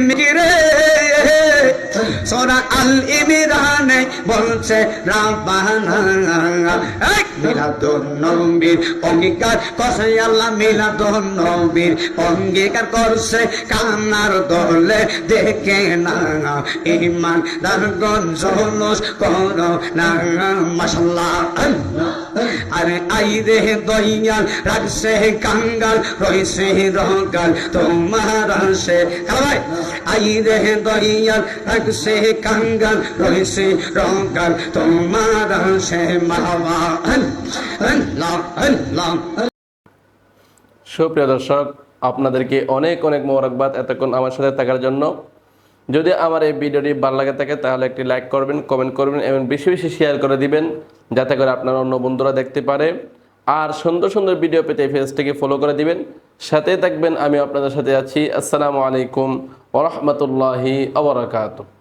মিরে সূরা আল ইমরানে বলছে রাব্বানা মিলাদুন নবীর অঙ্গীকার করছে আল্লাহ, মিলাদুন নবীর অঙ্গীকার করছে কান্নার দলে দেখে না ঈমান দারগণ জলস করো না মাশাআল্লাহ। আরে আই রে দয়াল রাখছে কাঙ্গাল রইছে রগাল তোমার আসে ভাই, আই রে দয়াল রাখছে কাঙ্গাল রইছে রগাল তোমার আসে মাওয়া আল্লাহ আল্লাহ। সুপ্রিয় দর্শক, আপনাদেরকে অনেক অনেক মোবারকবাদ এতক্ষণ আমার সাথে থাকার জন্য। যদি আমার এই ভিডিওটি ভালো লাগে থাকে তাহলে একটি লাইক করবেন, কমেন্ট করবেন এবং বেশি বেশি শেয়ার করে দিবেন, যাতে করে আপনার অন্য বন্ধুরা দেখতে পারে। আর সুন্দর সুন্দর ভিডিও পেতে পেজটিকে ফলো করে দিবেন, সাথে থাকবেন। আমি আপনাদের সাথে আছি। আসসালামু আলাইকুম ওয়া রাহমাতুল্লাহি ওয়া বারাকাতুহু।